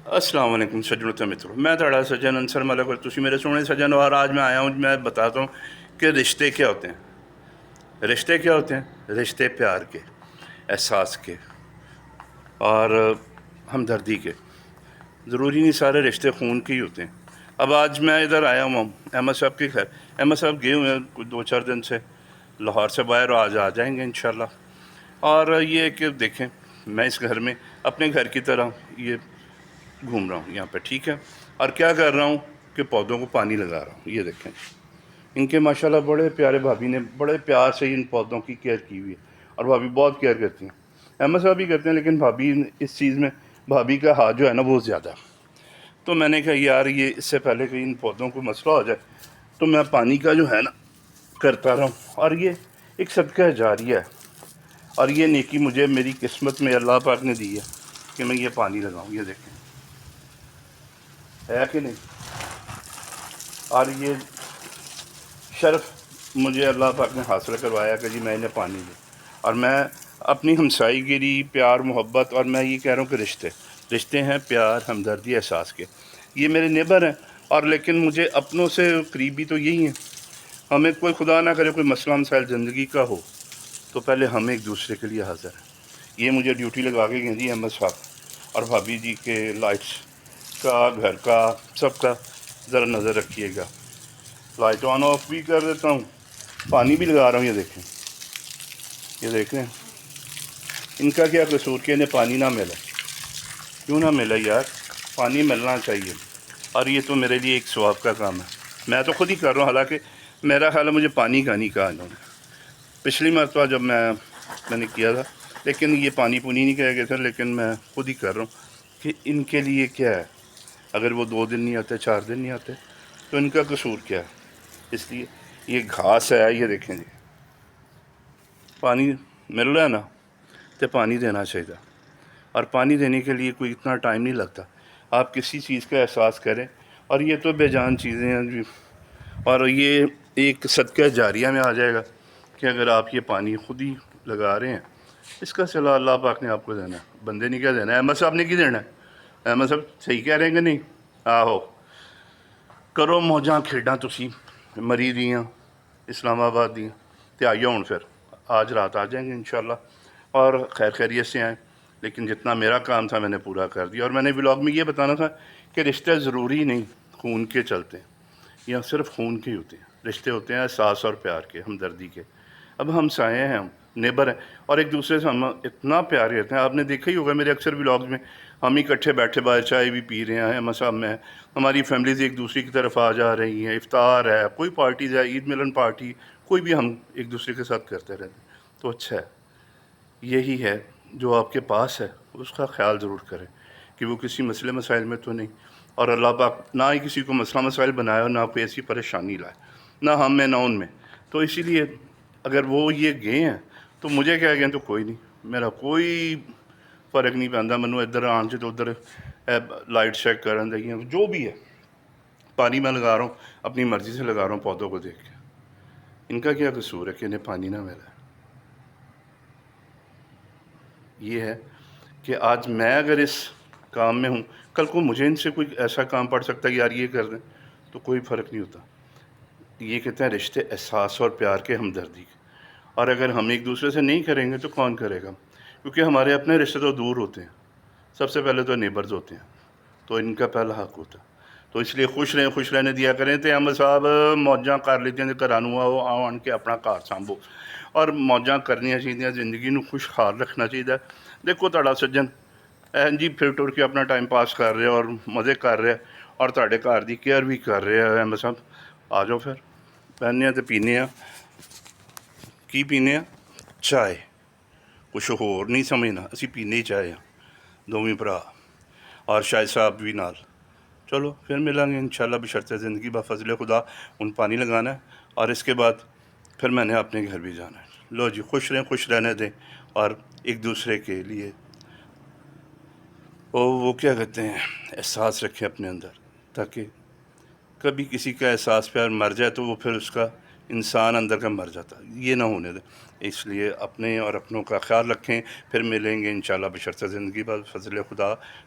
अस्सलाम वालेकुम सज्जनों ते मित्रों, मैं ਤੁਹਾਡਾ सज्जन अंसर मलिक और तुसी मेरे सोहने सज्जन। और आज मैं आया हूँ, मैं बताता हूँ कि रिश्ते क्या होते हैं। रिश्ते क्या होते हैं? रिश्ते प्यार के, एहसास के और हमदर्दी के। ज़रूरी नहीं सारे रिश्ते खून के ही होते हैं। अब आज मैं इधर आया हुआ हूँ अहमद साहब के घर। अहमद साहब गए हुए हैं कुछ 2-4 दिन से लाहौर से बाहर, और आज आ जाएंगे इंशाल्लाह। और ये कि देखें, मैं इस घर में अपने घर की तरह ये घूम रहा हूँ यहाँ पे, ठीक है। और क्या कर रहा हूँ कि पौधों को पानी लगा रहा हूँ। ये देखें, इनके माशाल्लाह बड़े प्यारे, भाभी ने बड़े प्यार से इन पौधों की केयर की हुई है। और भाभी बहुत केयर करती हैं, अहमद साहब भी करते हैं, लेकिन भाभी इस चीज़ में, भाभी का हाथ जो है ना बहुत ज़्यादा। तो मैंने कहा यार, ये इससे पहले कि इन पौधों को मसला हो जाए तो मैं पानी का जो है ना करता रहूँ। और ये एक सदका जारिया है, और ये नेकी मुझे मेरी किस्मत में अल्लाह पाक ने दी है कि मैं ये पानी लगाऊँ। ये देखें, है कि नहीं। और ये शर्फ मुझे अल्लाह पाक ने हासिल करवाया कि जी मैं इन्हें पानी दूँ। और मैं अपनी हमसाईगिरी, प्यार, मोहब्बत, और मैं ये कह रहा हूँ कि रिश्ते हैं प्यार, हमदर्दी, एहसास के। ये मेरे नेबर हैं, और लेकिन मुझे अपनों से करीबी तो यही हैं। हमें कोई खुदा ना करे कोई मसला मसाइल ज़िंदगी का हो तो पहले हम एक दूसरे के लिए हाज़िर हैं। ये मुझे ड्यूटी लगा के गई जी अहमद साहब और भाभी जी के लाइट्स का, घर का, सबका ज़रा नज़र रखिएगा। लाइट ऑन ऑफ भी कर देता हूँ, पानी भी लगा रहा हूँ। ये देख रहे हैं, इनका क्या कसूर कि इन्हें पानी ना मिला। क्यों ना मिला यार, पानी मिलना चाहिए। और ये तो मेरे लिए एक सवाब का काम है, मैं तो ख़ुद ही कर रहा हूँ। हालांकि मेरा ख्याल है मुझे पानी का नहीं कहा इन्होंने। पिछली मरतबा जब मैंने किया था, लेकिन ये पानी पुनी नहीं कह गए थे, लेकिन मैं खुद ही कर रहा हूँ कि इनके लिए क्या है। अगर वो 2 दिन नहीं आते, 4 दिन नहीं आते, तो इनका कसूर क्या है। इसलिए ये घास है, ये देखें जी, पानी मिल रहा है ना, तो पानी देना चाहिए। और पानी देने के लिए कोई इतना टाइम नहीं लगता। आप किसी चीज़ का एहसास करें, और ये तो बेजान चीज़ें हैं जी। और ये एक सदका जारिया में आ जाएगा कि अगर आप ये पानी खुद ही लगा रहे हैं, इसका सिला अल्लाह पाक ने आपको देना है, बंदे ने क्या देना है। अहमद साहब ने क्या देना है। अहमद साहब सही कह रहे हैं कि नहीं। आहो, करो मौजां खेडां तुसी मरी दियाँ इस्लामाबाद दियाँ, तो आइए हूँ फिर आज रात आ जाएंगे इंशाल्लाह और खैर खैरियत से आएँ। लेकिन जितना मेरा काम था मैंने पूरा कर दिया। और मैंने व्लॉग में ये बताना था कि रिश्ते ज़रूरी नहीं खून के चलते हैं, या सिर्फ खून के ही होते हैं। रिश्ते होते हैं एहसास और प्यार के, हमदर्दी के। अब हम साए हैं, हम नेबर हैं, और एक दूसरे से हम इतना प्यार करते हैं। आपने देखा ही होगा मेरे अक्सर व्लॉग्स में, हम इकट्ठे बैठे बाहर चाय भी पी रहे हैं, मसाब में हमारी फैमिलीज़ एक दूसरे की तरफ आ जा रही हैं, इफ्तार है, कोई पार्टीज़ है, ईद मिलन पार्टी, कोई भी हम एक दूसरे के साथ करते रहते हैं। तो अच्छा है, यही है जो आपके पास है उसका ख्याल ज़रूर करें कि वो किसी मसले मसाइल में तो नहीं। और अल्लाह पाक ना ही किसी को मसला मसाइल बनाए और ना कोई ऐसी परेशानी लाए, ना हम में ना उनमें। तो इसीलिए अगर वो ये गए हैं तो मुझे क्या गए तो कोई नहीं, मेरा कोई फ़र्क नहीं पैंदा। मैनू इधर आन च तो उधर लाइट चेक करन देगी, जो भी है। पानी मैं लगा रहा हूँ, अपनी मर्ज़ी से लगा रहा हूँ पौधों को देख के। इनका क्या कसूर है कि इन्हें पानी ना मिला। ये है कि आज मैं अगर इस काम में हूँ, कल को मुझे इनसे कोई ऐसा काम पड़ सकता है कि यार ये कर दें, तो कोई फ़र्क नहीं होता। ये कहते हैं रिश्ते एहसास और प्यार के, हमदर्दी के। और अगर हम एक दूसरे से नहीं करेंगे तो कौन करेगा, क्योंकि हमारे अपने रिश्ते तो दूर होते हैं। सबसे पहले तो नेबर्स होते हैं, तो इनका पहला हक होता है। तो इसलिए खुश रहने दिया करें। तो अहमद साहब मौजां कर लीतियां, घर आओ आन के अपना घर सांभो और मौजां करनियां चाहिए, जिंदगी नूं खुशहाल रखना चाहिए। देखो तुहाडा सज्जन जी फिर टुर के अपना टाइम पास कर रहे और मज़े कर रहे, और तुहाडे घर की केयर भी कर रहे हैं। अहमद साहब आ जाओ फिर बैठने तो पीने की पीने चाय, कुछ होर नहीं समझना, असी पीने ही चाय हाँ दोवें भरा, और शायद साहब भी नाल। चलो फिर मिलेंगे इंशाल्लाह बशर्ते ज़िंदगी बफज़ल खुदा। उन पानी लगाना है और इसके बाद फिर मैंने अपने घर भी जाना है। लो जी, खुश रहें, खुश रहने दें, और एक दूसरे के लिए वो क्या कहते हैं, एहसास रखें अपने अंदर, ताकि कभी किसी का एहसास प्यार मर जाए तो वो फिर उसका इंसान अंदर का मर जाता, ये ना होने दें। इसलिए अपने और अपनों का ख्याल रखें। फिर मिलेंगे इंशाल्लाह बशर्ते ज़िंदगी बफज़ल खुदा।